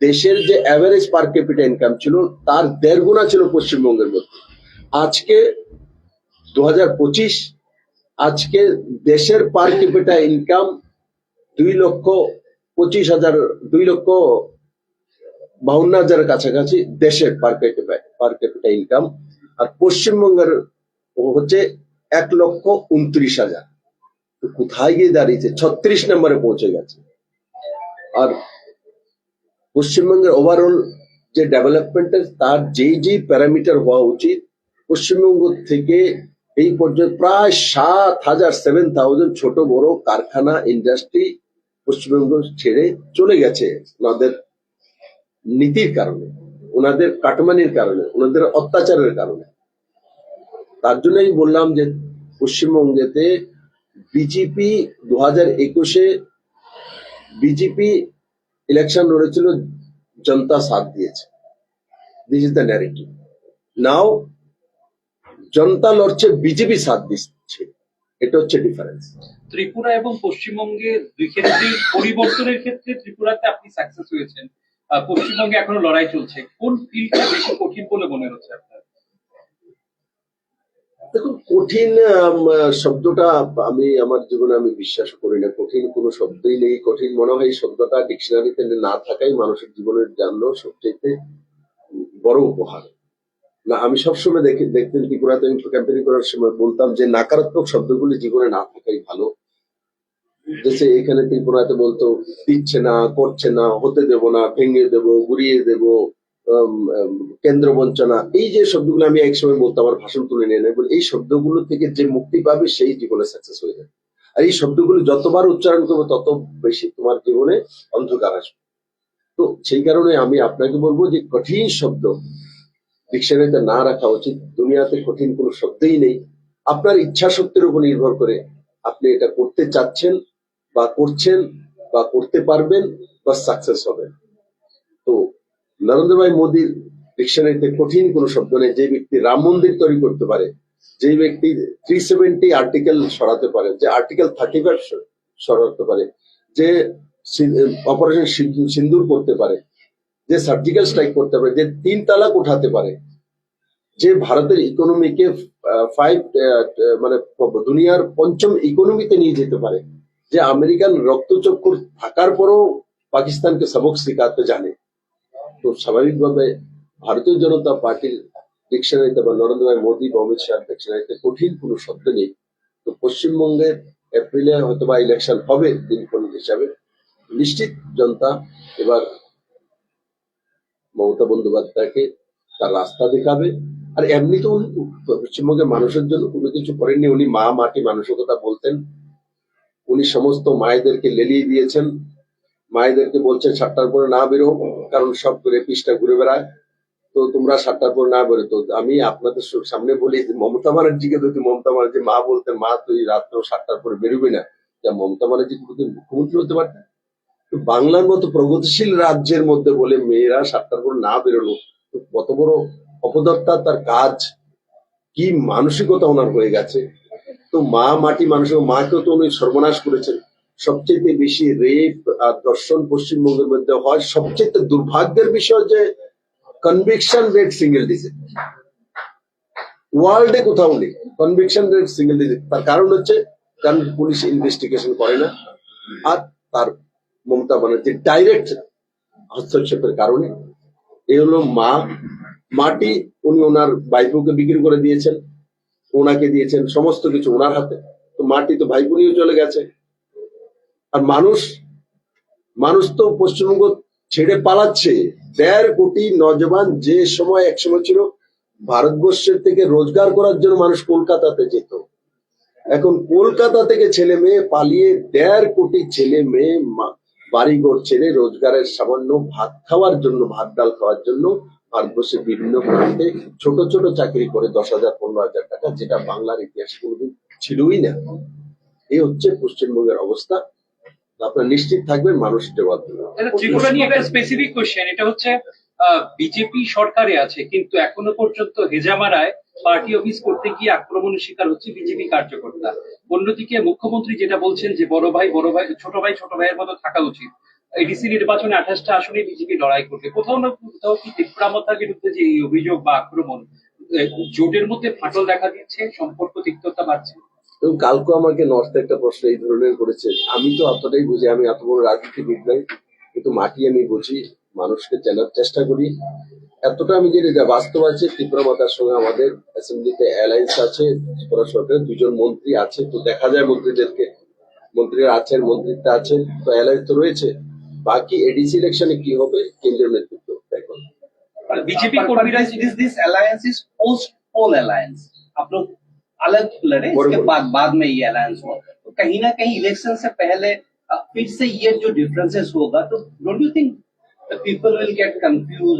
দেশের যে অ্যাভারেজ পার ক্যাপিটা ইনকাম ছিল তার 1.5 গুণা ছিল পশ্চিমবঙ্গের মধ্যে। আজকে 2025, আজকে দেশের পার ক্যাপিটা ইনকাম 2,25,000, 2,52,000 কাছাকাছি দেশের পার ক্যাপিটা ইনকাম, আর পশ্চিমবঙ্গের হচ্ছে 1,29,000। কোথায় গিয়ে দাঁড়িয়েছে? 36 নম্বরে পৌঁছে গেছে। আর পশ্চিমবঙ্গের ওভারঅল যে ডেভেলপমেন্টের তার যেই প্যারামিটার হওয়া উচিত, পশ্চিমবঙ্গ থেকে এই পর্যন্ত প্রায় 7,000 ছোট বড় কারখানা ইন্ডাস্ট্রি পশ্চিমবঙ্গ ছেড়ে চলে গেছে ওনাদের নীতির কারণে, ওনাদের কাটমানির কারণে, ওনাদের অত্যাচারের কারণে। তার জন্যই বললাম যে পশ্চিমবঙ্গেতে বিজেপি 2021-এ বিজেপি ইলেকশন লড়েছিল জনতা সাথ দিয়েছে। This is the narrative. Now জনতা লড়ছে, বিজেপি সাথ দিচ্ছে, এটা হচ্ছে ডিফারেন্স। ত্রিপুরা এবং পশ্চিমবঙ্গে দুই ক্ষেত্রেই পরিবর্তনের ক্ষেত্রে ত্রিপুরাতে আপনি সাকসেস হয়েছেন, পশ্চিমবঙ্গে এখনো লড়াই চলছে। কোন ফিল্ডটা বেশি কঠিন বলে মনে হচ্ছে আপনার? দেখুন, কঠিন শব্দটা আমি আমার জীবনে আমি বিশ্বাস করি না। কঠিন কোনো শব্দই নেই। কঠিন মনে হয় এই শব্দটা ডিকশনারিতে না থাকাই মানুষের জীবনের জন্য সবচেয়ে বড় উপহার। না, আমি সবসময় দেখতেন ত্রিপুরাতে আমি ক্যাম্পেনিং করার সময় বলতাম যে নাকারাত্মক শব্দগুলি জীবনে না থাকাই ভালো। দেশে এখানে ত্রিপুরাতে বলতো দিচ্ছে না, করছে না, হতে দেব না, ভেঙে দেব, গুড়িয়ে দেব, কেন্দ্র বঞ্চনা, এই যে শব্দগুলো আমি একসময় বলতাম, আমার ভাষণ তুলে নিয়ে নেব, এই শব্দগুলো থেকে যে মুক্তি পাবে সেই জীবনে সাকসেস হয়ে যাবে। আর এই শব্দগুলো যতবার উচ্চারণ করবো তত বেশি তোমার জীবনে অন্ধকার আসবে। তো সেই কারণে আমি আপনাকে বলবো যে কঠিন শব্দ ডিকশনারিতে না রাখা উচিত। দুনিয়াতে কঠিন কোনো শব্দই নেই। আপনার ইচ্ছা শক্তির উপর নির্ভর করে আপনি এটা করতে চাচ্ছেন বা করছেন বা করতে পারবেন বা সাকসেস হবেন। তো নরেন্দ্র ভাই মোদীর ডিকশনারিতে কঠিন কোনো শব্দ নেই। যে ব্যক্তি রাম মন্দির তৈরি করতে পারে, যে ব্যক্তি 370 আর্টিকেল সরাতে পারে, যে আর্টিকেল 35 সরাতে পারে, যে অপারেশন সিন্দুর করতে পারে, যে সার্জিক্যাল স্ট্রাইক করতে পারে, যে 3 তালাক উঠাতে পারে, যে ভারতের ইকোনমিকে 5 মানে দুনিয়ার 5ম ইকোনমিতে নিয়ে যেতে পারে, যে আমেরিকান রক্তচক্ষুর থাকার পরও পাকিস্তানকে সবক শেখাতে জানে, তো স্বাভাবিকভাবে ভারতীয় জনতা পার্টির ডিকশনারিতে বা নরেন্দ্র ভাই মোদী বা অমিত শাহ ডিকশনারিতে কঠিন কোনো শব্দ নেই। তো পশ্চিমবঙ্গের এপ্রিলে হয়তো বা ইলেকশন হবে দিনক্ষণ হিসাবে, নিশ্চিত জনতা এবার মমতা বন্দ্যোপাধ্যায়কে তার রাস্তা দেখাবে। আর এমনি তো উনি পশ্চিমবঙ্গের মানুষের জন্য কোনো কিছু করেননি। উনি মা মাটি মানসিকতা বলতেন। উনি সমস্ত মায়েদেরকে লেলিয়ে দিয়েছেন। মায়েদেরকে বলছেন 7টার পরে না বেরো, কারণ সব রেপিস্টরা ঘুরে বেড়ায়, তো তোমরা 7টার পর না বেরো। তো আমি আপনাদের সামনে বলি যে মমতা ব্যানার্জিকে যদি মমতা ব্যানার্জি মা বলতেন, মা তুই রাত্র 7টার পরে বেরোবি না, যা মমতা ব্যানার্জি কোনোদিন মুখ্যমন্ত্রী হতে পারতেন? তো বাংলার মতো প্রগতিশীল রাজ্যের মধ্যে বলে মেয়েরা 7টার পর না বেরোলো, তো কত বড় অপদত্তা তার কাজ, কি মানসিকতা ওনার হয়ে গেছে। তো মা মাটি মানুষের মাকেও তো উনি সর্বনাশ করেছেন। সবচেয়ে বেশি রেপ আর ধর্ষণ পশ্চিমবঙ্গের মধ্যে হয়। সবচেয়ে দুর্ভাগ্যের বিষয় যে কনভিকশন রেট সিঙ্গেল ডিজিট, ওয়ার্ল্ডে কোথাও নেই কনভিকশন রেট সিঙ্গেল ডিজিট। তার কারণ হচ্ছে কারণ পুলিশ ইনভেস্টিগেশন করে না, আর তার মমতা ব্যানার্জির ডাইরেক্ট হস্তক্ষেপের কারণে। এই হলো মা মাটি, উনি ওনার ভাইপোকে বিক্রি করে দিয়েছেন, ওনাকে দিয়েছেন সমস্ত কিছু ওনার হাতে। তো মাটি তো ভাইপো নিয়ে চলে গেছে। আর মানুষ মানুষ তো পশ্চিমবঙ্গ ছেড়ে পালাচ্ছে। 1.5 কোটি নজওয়ান যে সময় একসময় ছিল ভারতবর্ষের থেকে রোজগার করার জন্য মানুষ কলকাতাতে যেত, এখন কলকাতা থেকে ছেলে মেয়ে পালিয়ে 1.5 কোটি ছেলে মেয়ে বাড়িঘর ছেড়ে রোজগারের সামান্য ভাত খাওয়ার জন্য, ভাত ডাল খাওয়ার জন্য ভারতবর্ষের বিভিন্ন প্রান্তে ছোট ছোট চাকরি করে 10,000 15,000 টাকা, যেটা বাংলার ইতিহাস কোনোদিন ছিলই না। এই হচ্ছে পশ্চিমবঙ্গের অবস্থা। আপনারা নিশ্চিত থাকবেন মানুষ জবাব দেবে। ত্রিপুরা নিয়ে একটা স্পেসিফিক কোশ্চেন, এটা হচ্ছে বিজেপি সরকারে আছে কিন্তু এখনো পর্যন্ত হেজামারায় পার্টি অফিস করতে গিয়ে আক্রমণের শিকার হচ্ছে বিজেপি কার্যকর্তা। অন্যদিকে মুখ্যমন্ত্রী যেটা বলছেন যে বড় ভাই ছোট ভাইয়ের মতো থাকা উচিত। এডিসি নির্বাচনে 28টা আসনে বিজেপি লড়াই করবে। কোথাও না কোথাও কি ত্রিপুরামতার বিরুদ্ধে যে এই অভিযোগ বা আক্রমণ, জোটের মধ্যে ফাটল দেখা দিচ্ছে, সম্পর্ক তিক্ততা বাড়ছে? এবং কালকে আমাকে নর্থ একটা প্রশ্ন এই ধরনের করেছে। আমি তো এতটাই বুঝি, আমি এত বড় রাজনীতিবিদ নাই, কিন্তু মাটি আমি বুঝি, মানুষকে চেনার চেষ্টা করি। এতটা আমি জানি যা বাস্তব আছে, ত্রিপুরা মাতার সঙ্গে আমাদের অ্যাসেম্বলিতে অ্যালায়েন্স আছে। ত্রিপুরা সরকারের 2জন মন্ত্রী আছে, তো দেখা যায় মন্ত্রীরা আছেন, মন্ত্রিত্ব আছে, তো অ্যালায়েন্স তো রয়েছে। বাকি এডিসি ইলেকশনে কি হবে কেন্দ্রীয় নেতৃত্ব দেখুন। BJP confidence this alliance is post poll alliance. आप लोग अलग लड़े, इसके बाद में ये अलायंस हुआ, तो कहीं ना कहीं इलेक्शन से पहले फिर से ये जो डिफरेंसेस होगा, तो don't you think the people will get confuse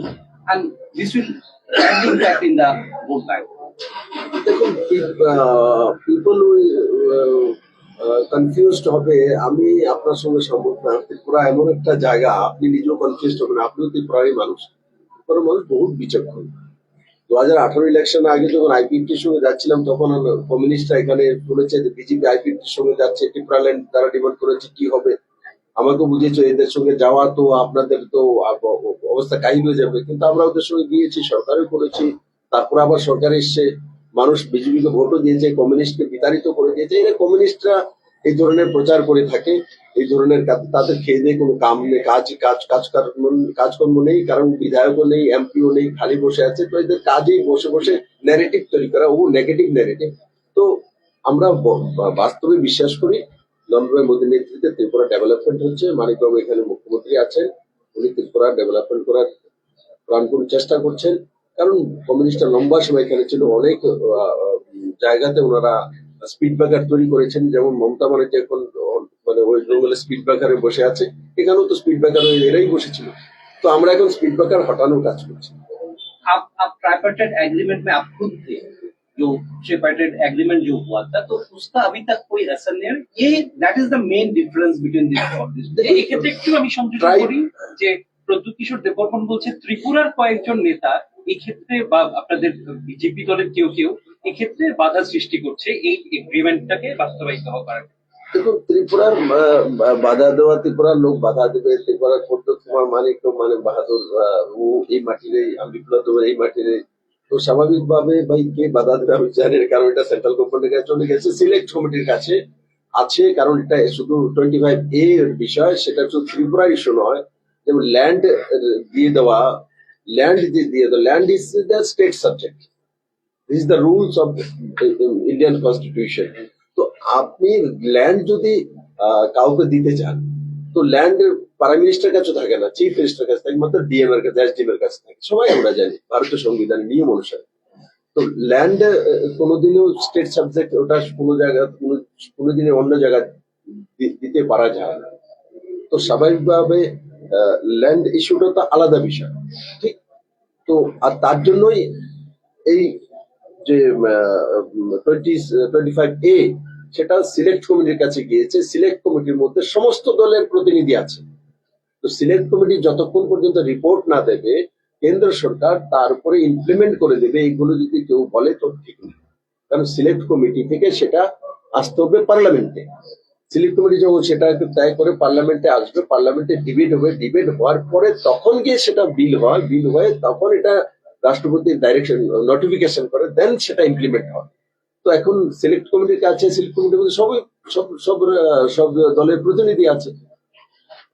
and this will impact in the vote bank? দেখুন, people will কনফিউজড হবে, আমি আপনার সঙ্গে সম্মত না। ত্রিপুরা এমন একটা জায়গা, আপনি নিজেও কনফিউজড হবেন, আপনিও ত্রিপুরারই মানুষ। ত্রিপুরার মানুষ বহুত বিচক্ষণ। 2018 ইলেকশন আগে যখন আইপিএফটির সঙ্গে যাচ্ছিলাম, তখন কমিউনিস্টরা এখানে বলেছে যে বিজেপি আইপিএফটির সঙ্গে যাচ্ছে, ত্রিপুরাল্যান্ড তারা ডিমান্ড করেছে, কি হবে। আমাকে বুঝিয়েছে এদের সঙ্গে যাওয়া তো আপনাদের তো অবস্থা কাহিল হয়ে যাবে, কিন্তু আমরা ওদের সঙ্গে গিয়েছি, সরকারও করেছি। তারপর আবার সরকার এসছে, মানুষ বিজেপিকে ভোটও দিয়েছে, কমিউনিস্টকে বিতাড়িত করে দিয়েছে। এরা কমিউনিস্টরা এই ধরনের প্রচার করে থাকে, এই ধরনের তাদের খেয়ে দিয়ে কোনো কাম নেই, কাজকর্ম নেই, কারণ বিধায়কও নেই, এমপিও নেই, খালি বসে আছে। তো এদের কাজেই বসে বসে ন্যারেটিভ তৈরি করা, ও নেগেটিভ ন্যারেটিভ। তো আমরা বাস্তবে বিশ্বাস করি নরেন্দ্র মোদীর নেতৃত্বে ত্রিপুরা ডেভেলপমেন্ট হচ্ছে। মানিকবাবু এখানে মুখ্যমন্ত্রী আছেন, উনি ত্রিপুরা ডেভেলপমেন্ট করার প্রাণপণ চেষ্টা করছেন। কারণ কমিউনিস্টরা লম্বা সময় এখানে ছিল, অনেক জায়গাতে ওনারা স্পিড ব্রেকার তৈরি করেছেন। যেমন মমতা ব্যানার্জি এখন মানে ওয়েস্ট বেঙ্গলের স্পিড ব্রেকারে বসে আছে, এখানেও তো স্পিড ব্রেকার এরাই বসেছিল। তো আমরা এখন স্পিড ব্রেকার হটানোর কাজ করছি। आप ट्राइपार्टाइट एग्रीमेंट में आप खुद थे, जो ट्राइपार्टाइट एग्रीमेंट जो हुआ था, तो उसका अभी तक कोई असर नहीं है। ये that is the main difference between this और दिस। এই ক্ষেত্রে একটু আমি সংযোজন Try- করি যে প্রদ্যুৎ কিশোর দেববর্মন বলছে ত্রিপুরার কয়েকজন নেতা এই ক্ষেত্রে বা আপনাদের বিজেপি দলের কেউ কেউ এক্ষেত্রে বাধা সৃষ্টি করছে এই এগ্রিমেন্টটাকে বাস্তবায়িত হওয়ার। দেখুন, ত্রিপুরার বাধা দেওয়া, ত্রিপুরার লোক বাধা দেবে, ত্রিপুরার প্রদ্যোৎ কুমার মানিক মানে বাহাদুর, ও এই মাটির, বিপ্লব দেবের এই মাটির। তো স্বাভাবিকভাবে ভাই কে বাধা দেবে আমি জানি না, কারণ এটা সেন্ট্রাল গভর্নমেন্টের কাছে চলে গেছে, সিলেক্ট কমিটির কাছে আছে। কারণ এটা শুধু 25A এর বিষয়, সেটা শুধু ত্রিপুরার ইস্যু নয়। যেমন ল্যান্ড দিয়ে দেওয়া, land is the state subject. This is the rules of Indian constitution. তো আপনি ল্যান্ড যদি কাউকে দিতে চান, তো ল্যান্ড প্রাইম মিনিস্টার কাছে থাকে না, চিফ মিনিস্টার কাছে থাকে, মাত্র ডিএম এর কাছে, এসডিএম এর কাছে থাকে। সবাই আমরা জানি ভারতীয় সংবিধানের নিয়ম অনুসারে। তো ল্যান্ড কোনোদিনও স্টেট সাবজেক্ট, ওটা কোনো জায়গা কোনোদিনই অন্য জায়গায় দিতে পারা যায় না। তো স্বাভাবিকভাবে ল্যান্ড ইস্যুটা তো আলাদা বিষয়, ঠিক। তো আর তার জন্যই এই যে 25A সেটা সিলেক্ট কমিটির কাছে গিয়েছে। সিলেক্ট কমিটির মধ্যে সমস্ত দলের প্রতিনিধি আছে। তো সিলেক্ট কমিটি যতক্ষণ পর্যন্ত রিপোর্ট না দেবে, কেন্দ্র সরকার তার উপরে ইমপ্লিমেন্ট করে দেবে, এইগুলো যদি কেউ বলে তো ঠিক না। কারণ সিলেক্ট কমিটি থেকে সেটা আসতে হবে পার্লামেন্টে। সিলেক্ট কমিটি যখন সেটা তয় করে পার্লামেন্টে আসবে, পার্লামেন্টে ডিবেট হবে, ডিবেট হওয়ার পরে তখন গিয়ে সেটা বিল হয়, বিল হয়ে তখন এটা রাষ্ট্রপতির ডাইরেকশন নোটিফিকেশন করে, দেন সেটা ইমপ্লিমেন্ট হয়। তো এখন সিলেক্ট কমিটির কাছে, সিলেক্ট কমিটির মধ্যে সব সব সব দলের প্রতিনিধি আছে।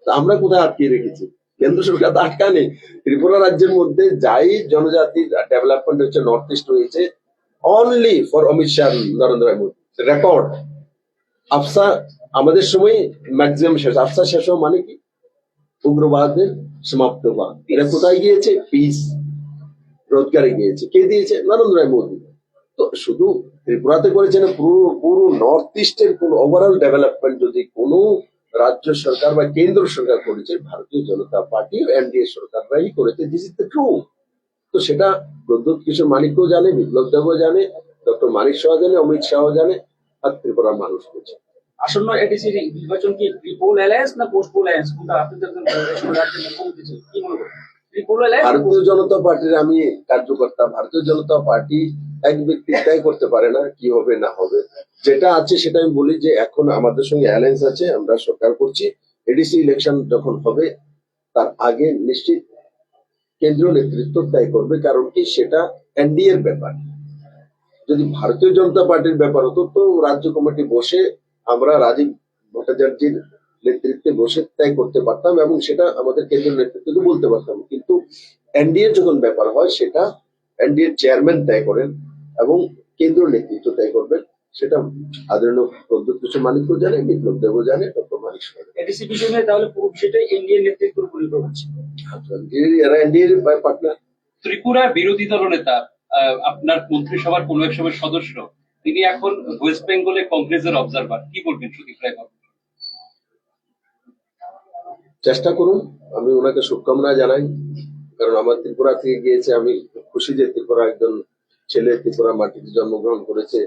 তো আমরা কোথায় আটকে রেখেছি? কেন্দ্র সরকার তো আটকা নেই। ত্রিপুরা রাজ্যের মধ্যে যাই জনজাতির ডেভেলপমেন্ট হচ্ছে, নর্থ ইস্ট হয়েছে only for Amit Shah, Narendra Modi record. Afsa আমাদের সময় ম্যাক্সিমাম শেষ, আফসা শেষ হওয়া মানে কি? উগ্রবাদের সমাপ্ত হওয়া। এরা কোথায় গিয়েছে? পিস রোজগারে গিয়েছে। কে দিয়েছে? নরেন্দ্র মোদী। তো শুধু ত্রিপুরাতে করেছে না, পুরো পুরো নর্থ ইস্টের কোন ওভারঅল ডেভেলপমেন্ট যদি কোনো রাজ্য সরকার বা কেন্দ্র সরকার করেছে, ভারতীয় জনতা পার্টি এনডিএ সরকাররাই করেছে। This is the true. তো সেটা প্রদ্যোৎ কিশোর মানিকও জানে, বিপ্লব দেবও জানে, ডক্টর মানিক শাহ জানে, অমিত শাহ জানে, আর ত্রিপুরার মানুষ করছে। আসন্ন এডিসি নির্বাচন কি ট্রিপল অ্যালায়েন্স না পোস্ট পোল অ্যালায়েন্স, কোনটা আপনাদের জন্য কি মনে করেন? Triple alliance? ভারতীয় জনতা পার্টির আমি কার্যকর্তা। ভারতীয় জনতা পার্টি এক ব্যক্তি তয় করতে পারে না কি হবে না হবে। যেটা আছে সেটা আমি বলি যে এখন আমাদের সঙ্গে অ্যালায়েন্স আছে, আমরা সরকার করছি। এডিসি ইলেকশন যখন হবে তার আগে নিশ্চিত কেন্দ্রীয় নেতৃত্ব তয় করবে, কারণ কি সেটা এনডিএ এর ব্যাপার। যদি ভারতীয় জনতা পার্টির ব্যাপার হতো তো রাজ্য কমিটি বসে আমরা রাজীব ভট্টাচার্যের নেতৃত্বে বসে তয় করতে পারতাম, এবং সেটা আমাদের কেন্দ্রীয় নেতৃত্বকে বলতে পারতাম। কিন্তু এনডিএ যখন ব্যাপার হয়, সেটা এনডিএ চেয়ারম্যান তয় করেন এবং কেন্দ্রীয় নেতৃত্ব তয় করবেন। সেটা আদরণীয় প্রদ্যোৎ কিশোর মানিকও জানে, বিপ্লব দেবও জানে, ডক্টর মানিক শাহ জানে। এডিসি বিষয়ে তাহলে পুরো বিষয়টাই ইন্ডিয়ান নেতৃত্বের উপর নির্ভর করছে। এরা এনডিএ এর পার্টনার। ত্রিপুরার বিরোধী দলনেতা আপনার মন্ত্রিসভার কোন এক সময় সদস্য, তিনি এখন ওয়েস্ট বেঙ্গলে কংগ্রেসের অবজারভার। কি বলবেন সুদীপ রায় বাবু? চেষ্টা করুন, আমি ওনাকে শুভকামনা জানাই। কারণ আমার ত্রিপুরা থেকে গিয়েছে, আমি খুশি যে ত্রিপুরা একজন ছেলে ত্রিপুরা মাটিতে জন্মগ্রহণ করেছে।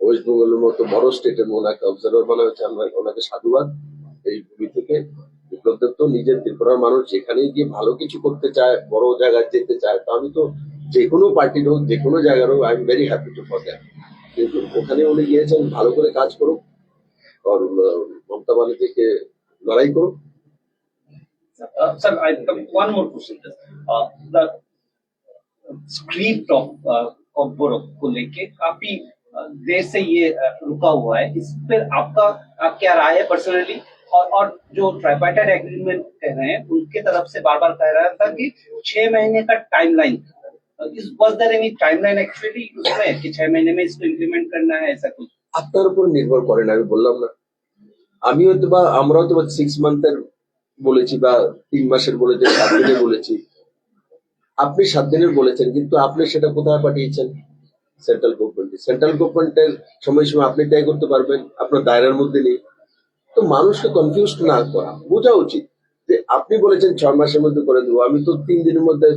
ওয়েস্ট বেঙ্গলের মতো বড় স্টেটের ওনাকে অবজারভার বানা হয়েছে। আমরা ওনাকে সাধুবাদ। এই ভূমি থেকে বিপ্লব দেব তো নিজের ত্রিপুরার মানুষ যেখানেই গিয়ে ভালো কিছু করতে চায়, বড় জায়গায় যেতে চায়, তো আমি তো যে কোনো পার্টির হোক, যে কোনো জায়গার হোক, I am very happy to for that. কিন্তু ওখানে উনি গিয়েছেন, ভালো করে কাজ করুক, আর মমতা ব্যানার্জিকে লড়াই করুক। Sir, one more question. The script of Boro को लेके काफी देर से ये रुका हुआ है। इस पर आपका क्या राय है पर्सनली? और जो ट्राइपार्टाइट एग्रीमेंट कह रहे हैं उनके तरफ से बार बार कह रहा था कि 6 महीने का timeline, was there any timeline actually उसमें कि 6 महीने में इसको इम्प्लीमेंट करना है, ऐसा कुछ? আপনার উপর নির্ভর করে না, আমি বললাম না। আমি হয়তো বা আমরা হয়তো 6 মান্থের বলেছি বা 3 মাসের বলেছি, 7 দিনের বলেছি। আপনি 7 দিনের বলেছেন, কিন্তু আপনি সেটা কোথায় পাঠিয়েছেন? সেন্ট্রাল গভর্নমেন্টের সময়সীমা আপনি তয় করতে পারবেন, আপনার দায়রার মধ্যে নেই। তো মানুষকে কনফিউজ না করা, বোঝা উচিত যে আপনি বলেছেন 6 মাসের মধ্যে করে দেবো, আমি তো 3 দিনের মধ্যে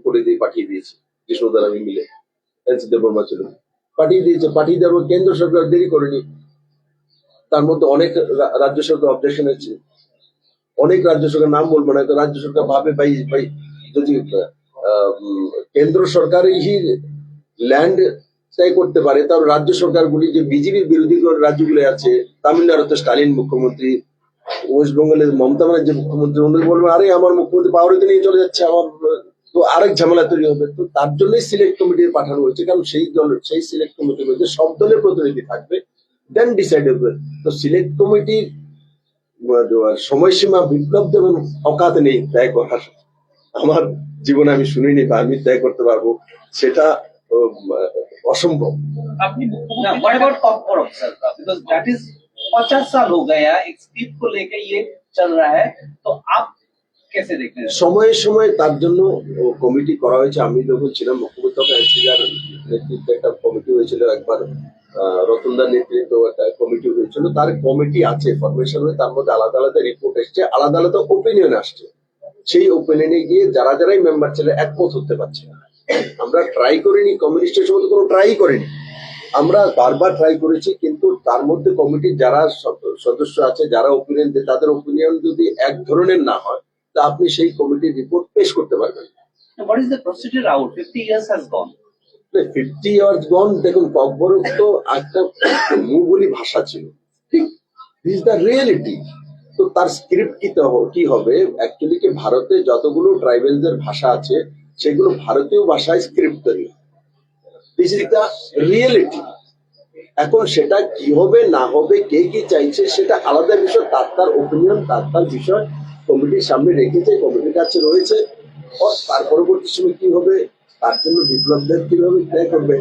করে দিয়ে পাঠিয়ে দিয়েছি। কৃষ্ণদার আমি মিলে এনসি দেববর্মা ছিল, পাঠিয়ে দেবো। কেন্দ্র সরকার দেরি করেনি। তার মধ্যে অনেক রাজ্য সরকার অবজেকশন আছে, অনেক রাজ্য সরকার, নাম বলবো না, তো রাজ্য সরকার ভাবে ভাই ভাই যদি কেন্দ্র সরকারই ল্যান্ড তয় করতে পারে, তাহলে রাজ্য সরকারগুলি যে বিজেপি বিরোধী রাজ্যগুলো আছে, তামিলনাড়ুতে স্টালিন মুখ্যমন্ত্রী, ওয়েস্ট বেঙ্গলের মমতা ব্যানার্জি মুখ্যমন্ত্রী, উনি বলবেন আরে আমার মুখ্যমন্ত্রী পাওয়ারে নিয়ে চলে যাচ্ছে, আমার তো আরেক ঝামেলা তৈরি হবে। তো তার জন্যই সিলেক্ট কমিটি পাঠানো হয়েছে, কারণ সেই সিলেক্ট কমিটির মধ্যে সব দলের প্রতিনিধি থাকবে, দেন ডিসাইড হবে। তো সিলেক্ট কমিটির সময়সীমা বিপ্লব দেবেন অকাত নেই ত্যাগ করার। আমার জীবনে আমি শুনিনি বা আমি ত্যাগ করতে পারবো, সেটা অসম্ভব। আপনি Now, মুখ্যমন্ত্রী what about Kokborok, sir? Because that is 50 साल हो गया एक स्क्रिप्ट को लेके ये चल रहा है, तो आप कैसे देखते हैं? সময়ে সময়ে তার জন্য কমিটি করা হয়েছে। আমি যখন ছিলাম মুখ্যমন্ত্রী তখন এনসিআর নেতৃত্বে একটা কমিটি হয়েছিল, একবার রতনদার নেতৃত্বে একটা কমিটি হয়েছিল। তার কমিটি আছে, ফরমেশন হয়ে, তার মধ্যে আলাদা আলাদা রিপোর্ট এসছে, আলাদা আলাদা ওপিনিয়ন আসছে। সেই ওপিনিয়নে গিয়ে যারা যারাই মেম্বার ছিল একমত হতে পারছে না। আমরা ট্রাই করিনি, কমিউনিস্টের সময় কোনো ট্রাই করিনি, আমরা বারবার ট্রাই করেছি, কিন্তু তার মধ্যে কমিটির যারা সদস্য আছে, যারা ওপিনিয়ন দেয়, তাদের ওপিনিয়ন যদি এক ধরনের না হয়, তা আপনি সেই কমিটির রিপোর্ট পেশ করতে পারবেন। Now, what is the procedure out? 50 years has gone. 50 years গন। দেখুন, ককবরক তো একটা মুগুলি ভাষা ছিল, ঠিক, দিস দ্য রিয়েলিটি। তো তার স্ক্রিপ্ট কি হবে অ্যাকচুয়ালি, কি ভারতে যতগুলো ট্রাইবেলদের ভাষা আছে সেগুলো ভারতীয় ভাষায় স্ক্রিপ্ট তৈরি, দিস ইজ দ্য রিয়েলিটি। এখন সেটা কি হবে না হবে, কে কি চাইছে, সেটা আলাদা বিষয়। তার ওপিনিয়ন, তার বিষয় কমিটির সামনে রেখেছে, কমিটির কাছে রয়েছে। তার পরবর্তী সময় কি হবে, তার জন্য বিপ্লবদের কিভাবে তয় করবে।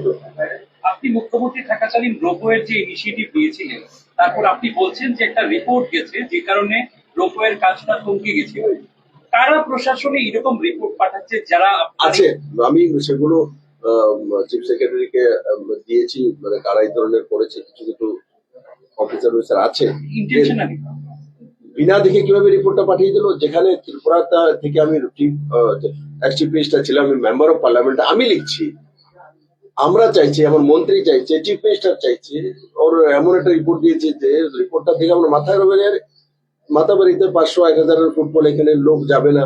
আপনি মুখ্যমন্ত্রী থাকাকালীন রোপওয়ের যে ইনিশিয়েটিভ নিয়েছিলেন, তারপর আপনি বলছেন যে একটা রিপোর্ট গেছে যে কারণে রোপওয়ের কাজটা থমকে গেছে। কারা প্রশাসনে এরকম রিপোর্ট পাঠাচ্ছে যারা আছে? আমি সেগুলো চিফ সেক্রেটারিকে দিয়েছি, মানে কারা এই ধরনের করেছে। কিছু কিছু অফিসার আছে ইন্টেনশনালি বিনা দেখে কিভাবে রিপোর্টটা পাঠিয়ে দিল। যেখানে ত্রিপুরা থেকে আমি চিফ মিনিস্টার ছিলাম, আমি মেম্বার অফ পার্লামেন্ট, আমি লিখছি, আমরা চাইছি, আমার মন্ত্রী চাইছে, চিফ মিনিস্টার চাইছে, ওর এমন একটা রিপোর্ট দিয়েছে যে রিপোর্টটা দেখে আমার মাথায় রবে, মাতাবাড়িতে 500-1000 ফুটবল এখানে লোক যাবে না।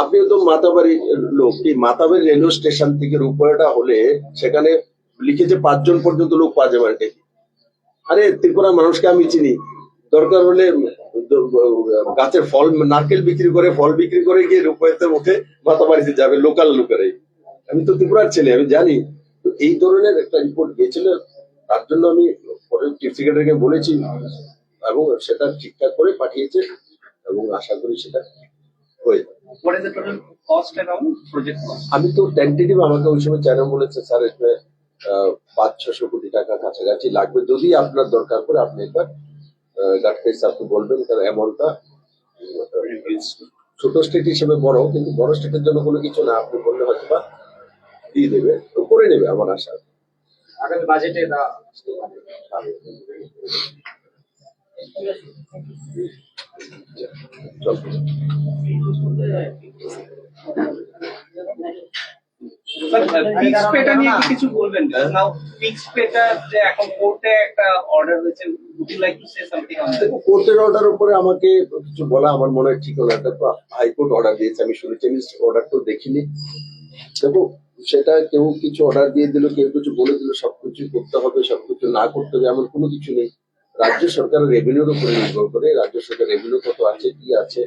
আপনিও তো মাতাবাড়ির লোক, কি মাতাবাড়ি রেলওয়ে স্টেশন থেকে রূপটা হলে সেখানে লিখেছে 5 জন পর্যন্ত লোক পাওয়া যাবে। আরে ত্রিপুরার মানুষকে আমি চিনি, দরকার হলে গাছের ফল, নারকেল বিক্রি করে, ফল বিক্রি করে গিয়ে রূপতে উঠে মাতাবাড়িতে যাবে লোকাল লোকেরাই। আমি তো ত্রিপুরার ছেলে, আমি জানি। তো এই ধরনের একটা রিপোর্ট গিয়েছিল, তার জন্য আমি চিফ সেক্রেটারিকে বলেছি এবং সেটা ঠিকঠাক করে পাঠিয়েছে এবং আশা করি সেটা হয়ে যাবে। What is the total cost around project cost? আমি তো টেন্টেটিভ, আমাকে ওই সময় চ্যানেল বলেছে স্যার এখানে 500-600 কোটি টাকা কাছাকাছি লাগবে, যদি আপনার দরকার পড়ে আপনি একবার গাডকারি স্যারকে বলবেন, কারণ অ্যামাউন্টটা ছোট স্টেট হিসেবে বড়, কিন্তু বড় স্টেটের জন্য কোনো কিছু না, আপনি বললে হয়তো বা দিয়ে দেবে, তো করে নেবে আমার আশা। আগামী বাজেটে চল। স্যার ফিক্স পেটা নিয়ে কি কিছু বলবেন? নাও ফিক্স পেটা যে এখন কোর্টে একটা অর্ডার হয়েছে, would you like to say something on that? কোর্টের অর্ডার উপরে আমাকে কিছু বলা আমার মনে হয় ঠিক হলো। একটা তো হাইকোর্ট অর্ডার দিয়েছে, আমি শুনেছি, আমি অর্ডার তো দেখিনি। দেখো, সেটা কেউ কিছু অর্ডার দিয়ে দিল, কেউ কিছু বলে দিল, সবকিছু করতে হবে, সবকিছু না করতে হবে এমন কোনো কিছু নেই। রাজ্য সরকারের রেভিনিউর উপরে নির্ভর করে, রাজ্য সরকার রেভিনিউ কত আছে কি আছে,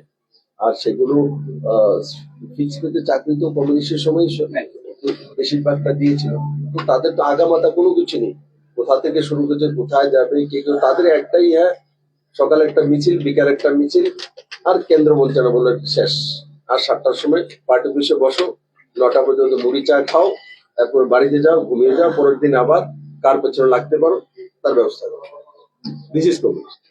আর সেগুলো ফিক্স পেতে চাকরি তো কমিউনিস্টের সময় বেশিরভাগটা দিয়েছিল। তো তাদের তো আগামাতা কোনো কিছু নেই, কোথা থেকে শুরু করেছে, কোথায় যাবে, কে কেউ, তাদের একটাই সকালে একটা মিছিল, বিকাল একটা মিছিল, আর কেন্দ্র মন্ত্রণা বলে শেষ। আর 7টার সময় পার্টি অফিসে বসো, 9টা পর্যন্ত মুড়ি চা খাও, তারপর বাড়িতে যাও, ঘুমিয়ে যাও, পরের দিন আবার কার পেছনে লাগতে পারো তার ব্যবস্থা করো। This is communist.